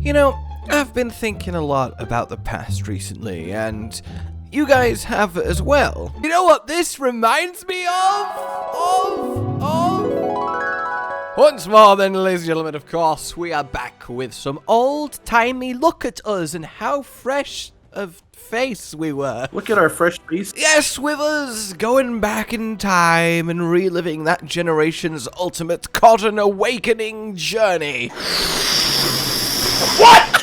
You know, I've been thinking a lot about the past recently, and you guys have as well. You know what this reminds me of? Once more then, ladies and gentlemen, of course, we are back with some old-timey look at us and how fresh of face we were. Look at our fresh face. Yes, with us going back in time and reliving that generation's ultimate cotton awakening journey. What?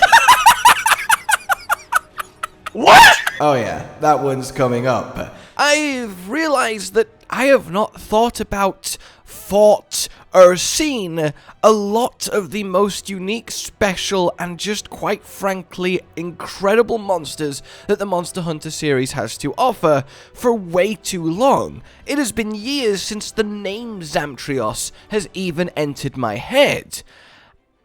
What? Oh yeah, that one's coming up. I've realized that I have not thought about, fought, or seen a lot of the most unique, special, and just quite frankly incredible monsters that the Monster Hunter series has to offer for way too long. It has been years since the name Zamtrios has even entered my head.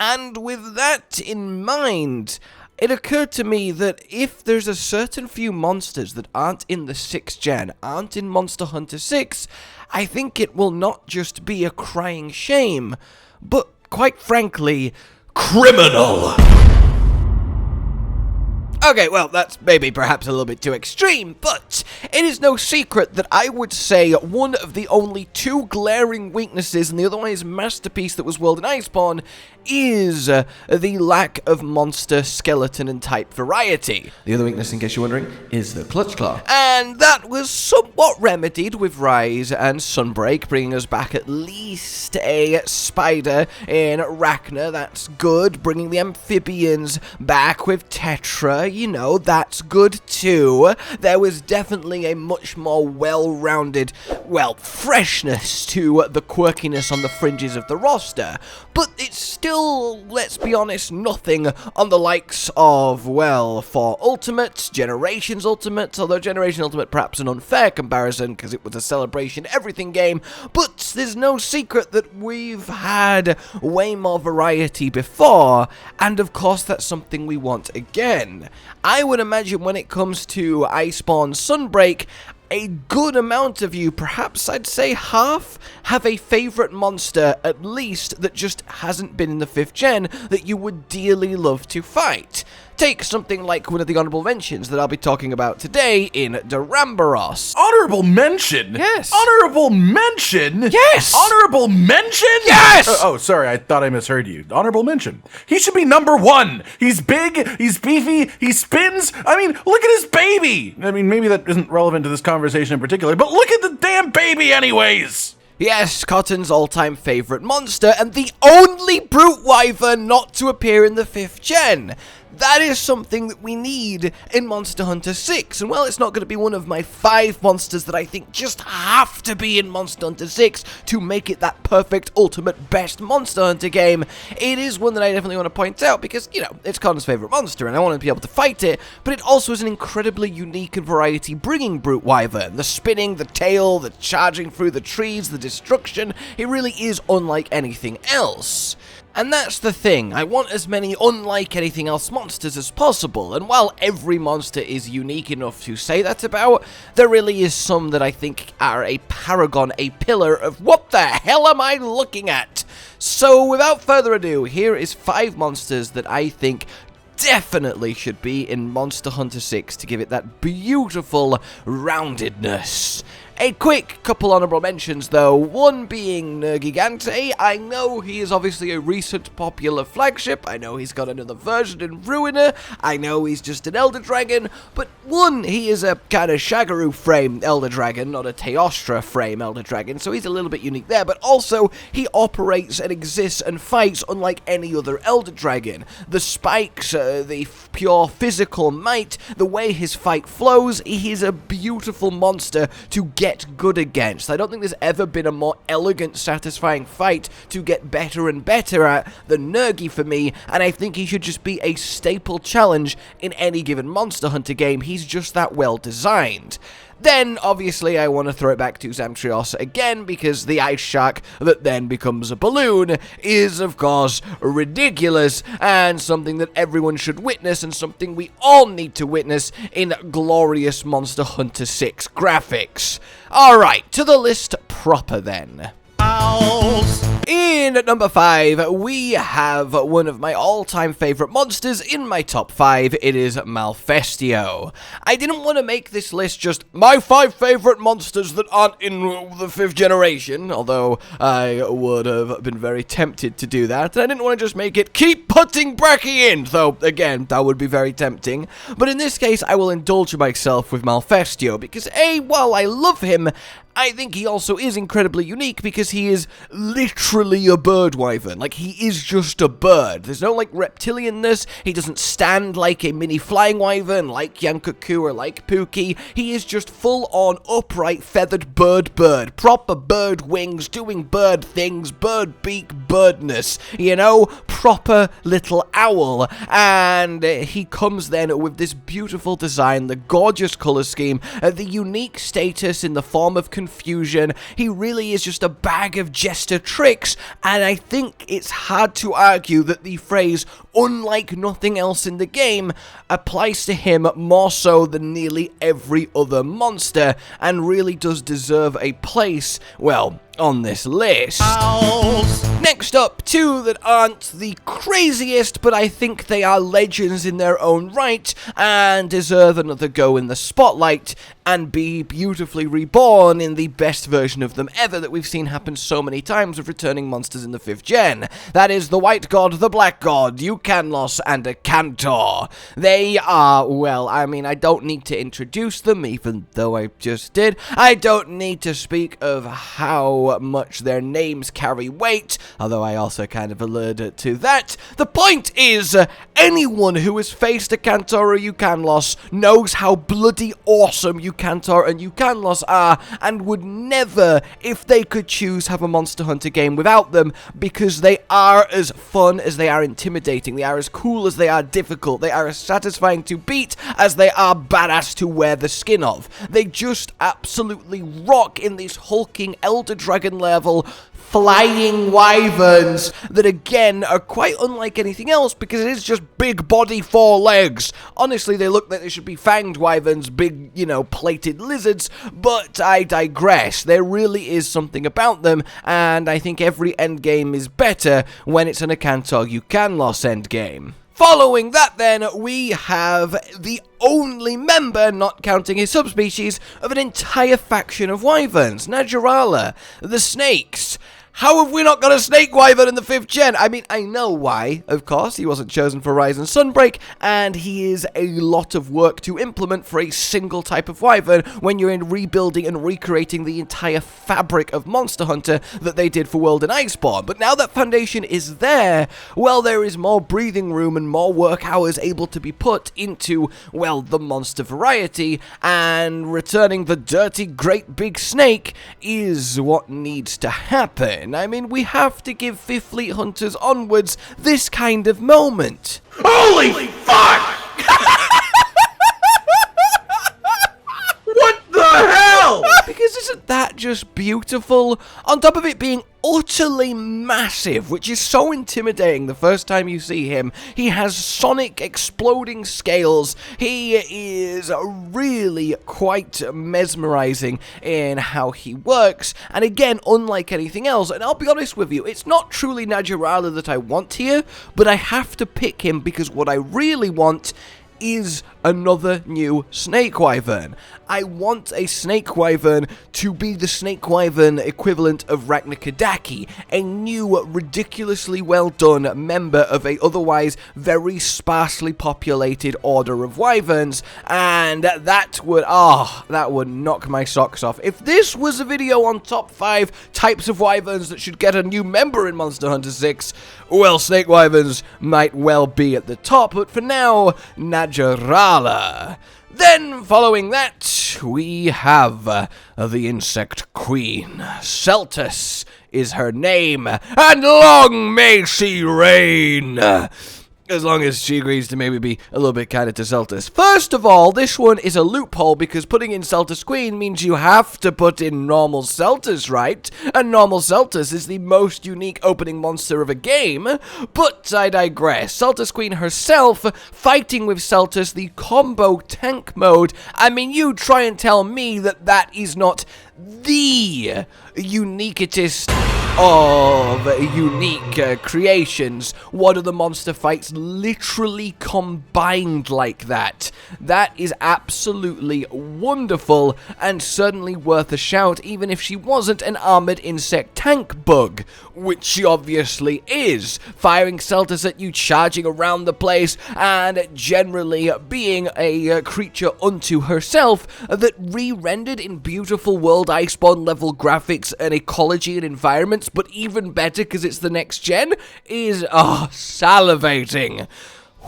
And with that in mind, it occurred to me that if there's a certain few monsters that aren't in the 6th gen, aren't in Monster Hunter 6, I think it will not just be a crying shame, but quite frankly, criminal. Okay, well, that's maybe perhaps a little bit too extreme, but it is no secret that I would say one of the only two glaring weaknesses in the otherwise masterpiece that was World in Iceborne is the lack of monster, skeleton, and type variety. The other weakness, in case you're wondering, is the Clutch Claw. And that was somewhat remedied with Rise and Sunbreak, bringing us back at least a spider in Rachna. That's good. Bringing the amphibians back with Tetra, you know, that's good too. There was definitely a much more well-rounded, freshness to the quirkiness on the fringes of the roster. But it's still, let's be honest, nothing on the likes of, for Ultimate, Generations Ultimate, although Generation Ultimate perhaps an unfair comparison because it was a Celebration Everything game, but there's no secret that we've had way more variety before, and of course that's something we want again. I would imagine when it comes to Iceborne Sunbreak, a good amount of you, perhaps I'd say half, have a favourite monster, at least, that just hasn't been in the 5th gen, that you would dearly love to fight. Take something like one of the honourable mentions that I'll be talking about today in Duramboros. Honorable mention? Yes. Honorable mention? Yes. Honorable mention? Yes! Sorry, I thought I misheard you. Honorable mention. He should be number 1. He's big, he's beefy, he spins. I mean, look at his baby. I mean, maybe that isn't relevant to this conversation in particular, but look at the damn baby anyways. Yes, Cotton's all-time favourite monster, and the only brute wyvern not to appear in the 5th gen. That is something that we need in Monster Hunter 6, and while it's not going to be one of my 5 monsters that I think just have to be in Monster Hunter 6 to make it that perfect, ultimate, best Monster Hunter game, it is one that I definitely want to point out because, you know, it's Connor's favourite monster, and I want to be able to fight it, but it also is an incredibly unique and variety-bringing brute wyvern. The spinning, the tail, the charging through the trees, the destruction, it really is unlike anything else. And that's the thing, I want as many unlike anything else monsters as possible, and while every monster is unique enough to say that about, there really is some that I think are a paragon, a pillar of what the hell am I looking at? So without further ado, here is 5 monsters that I think definitely should be in Monster Hunter 6 to give it that beautiful roundedness. A quick couple honourable mentions though, one being Nergigante. I know he is obviously a recent popular flagship, I know he's got another version in Ruiner, I know he's just an Elder Dragon, but one, he is a kind of Shagaru frame Elder Dragon, not a Teostra frame Elder Dragon, so he's a little bit unique there, but also he operates and exists and fights unlike any other Elder Dragon. The spikes, the pure physical might, the way his fight flows, he is a beautiful monster to get good against. I don't think there's ever been a more elegant, satisfying fight to get better and better at than Nergi for me, and I think he should just be a staple challenge in any given Monster Hunter game. He's just that well designed. Then, obviously, I want to throw it back to Zamtrios again, because the ice shark that then becomes a balloon is, of course, ridiculous, and something that everyone should witness, and something we all need to witness in glorious Monster Hunter 6 graphics. Alright, to the list proper then. In at number 5, we have one of my all-time favorite monsters in my top 5. It is Malfestio. I didn't want to make this list just my 5 favorite monsters that aren't in the 5th generation, although I would have been very tempted to do that. And I didn't want to just make it keep putting Brekkie in, though, again, that would be very tempting. But in this case, I will indulge myself with Malfestio, because A, while I love him, I think he also is incredibly unique because he is literally a bird wyvern. Like, he is just a bird. There's no, like, reptilianness. He doesn't stand like a mini flying wyvern, like Yankoku or like Pookie. He is just full-on, upright, feathered bird. Proper bird wings, doing bird things, bird beak, birdness. You know? Proper little owl. And he comes then with this beautiful design, the gorgeous color scheme, the unique status in the form of confusion. He really is just a bag of jester tricks, and I think it's hard to argue that the phrase unlike nothing else in the game applies to him more so than nearly every other monster, and really does deserve a place, well, on this list. Next up, 2 that aren't the craziest, but I think they are legends in their own right, and deserve another go in the spotlight, and be beautifully reborn in the best version of them ever that we've seen happen so many times with returning monsters in the 5th gen. That is the White God, the Black God, Ukanlos and Akantor. They are, well, I mean, I don't need to introduce them, even though I just did. I don't need to speak of how much their names carry weight, although I also kind of alluded to that. The point is, anyone who has faced Akantor or Ukanlos knows how bloody awesome Akantor and Ukanlos are, and would never, if they could choose, have a Monster Hunter game without them, because they are as fun as they are intimidating, they are as cool as they are difficult, they are as satisfying to beat as they are badass to wear the skin of. They just absolutely rock in this hulking Elder Dragon level flying wyverns that, again, are quite unlike anything else because it is just big body, 4 legs. Honestly, they look like they should be fanged wyverns, big, you know, plated lizards, but I digress. There really is something about them, and I think every endgame is better when it's an Akantor Ukanlos endgame. Following that, then, we have the only member, not counting his subspecies, of an entire faction of wyverns, Najarala, the snakes. How have we not got a snake wyvern in the 5th gen? I mean, I know why, of course. He wasn't chosen for Rise and Sunbreak, and he is a lot of work to implement for a single type of wyvern when you're in rebuilding and recreating the entire fabric of Monster Hunter that they did for World and Iceborne. But now that foundation is there, well, there is more breathing room and more work hours able to be put into, well, the monster variety, and returning the dirty, great big snake is what needs to happen. I mean, we have to give 5th Fleet Hunters onwards this kind of moment. Holy fuck! What the hell? Because isn't that just beautiful? On top of it being utterly massive, which is so intimidating the first time you see him. He has sonic exploding scales. He is really quite mesmerizing in how he works, and again, unlike anything else, and I'll be honest with you, it's not truly Najarala that I want here, but I have to pick him because what I really want is another new snake wyvern. I want a snake wyvern to be the snake wyvern equivalent of Ragnar, a new, ridiculously well done member of a otherwise very sparsely populated order of wyverns, and that would knock my socks off. If this was a video on top 5 types of wyverns that should get a new member in Monster Hunter 6, well, snake wyverns might well be at the top, but for now, Najarala. Then, following that, we have the Insect Queen. Seltas is her name, and long may she reign! As long as she agrees to maybe be a little bit kinder to Seltas. First of all, this one is a loophole because putting in Seltas Queen means you have to put in normal Seltas, right? And normal Seltas is the most unique opening monster of a game. But I digress. Seltas Queen herself, fighting with Seltas, the combo tank mode. I mean, you try and tell me that that is not the uniquest of unique creations. One of the monster fights literally combined like that. That is absolutely wonderful and certainly worth a shout, even if she wasn't an armored insect tank bug, which she obviously is, firing Seltas at you, charging around the place, and generally being a creature unto herself that re-rendered in beautiful World Iceborne level graphics and ecology and environments, but even better because it's the next gen, is salivating.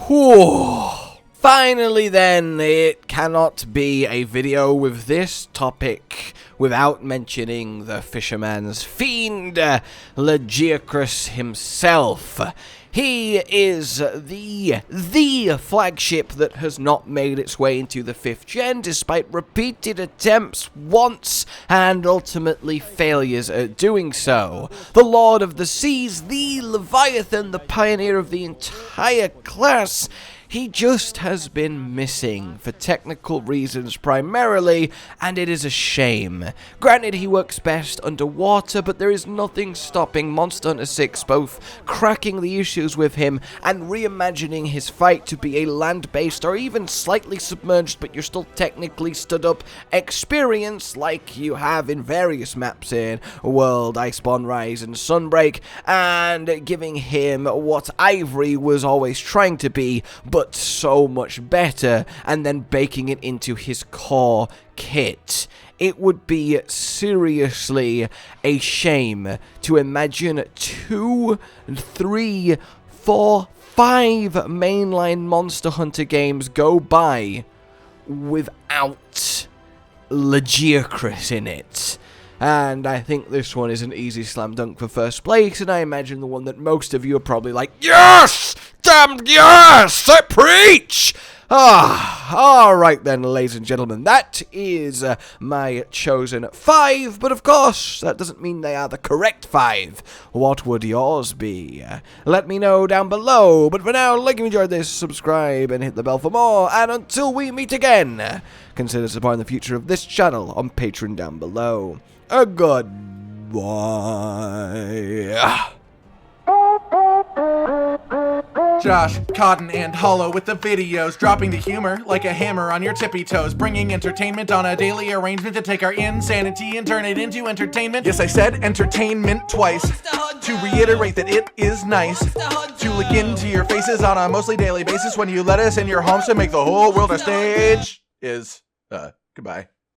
Whew. Finally then, it cannot be a video with this topic without mentioning the fisherman's fiend, Lagiacrus himself. He is the flagship that has not made its way into the 5th gen, despite repeated attempts once and ultimately failures at doing so. The Lord of the Seas, the Leviathan, the pioneer of the entire class. He just has been missing, for technical reasons primarily, and it is a shame. Granted, he works best underwater, but there is nothing stopping Monster Hunter 6 both cracking the issues with him and reimagining his fight to be a land-based or even slightly submerged, but you're still technically stood up experience like you have in various maps in World Iceborne Rise and Sunbreak, and giving him what Ivory was always trying to be, but so much better, and then baking it into his core kit. It would be seriously a shame to imagine 2, 3, 4, 5 mainline Monster Hunter games go by without Lagiacrus in it. And I think this one is an easy slam dunk for first place, and I imagine the one that most of you are probably like, yes! Damn yes! I preach! Alright then, ladies and gentlemen, that is my chosen 5, but of course, that doesn't mean they are the correct 5. What would yours be? Let me know down below, but for now, like if you enjoyed this, subscribe and hit the bell for more, and until we meet again, consider supporting the future of this channel on Patreon down below. A goodbye. Josh, Cotton, and Hollow with the videos, dropping the humor like a hammer on your tippy toes, bringing entertainment on a daily arrangement to take our insanity and turn it into entertainment. Yes, I said entertainment twice, to reiterate that it is nice to look into your faces on a mostly daily basis when you let us in your homes to make the whole world a stage. Goodbye.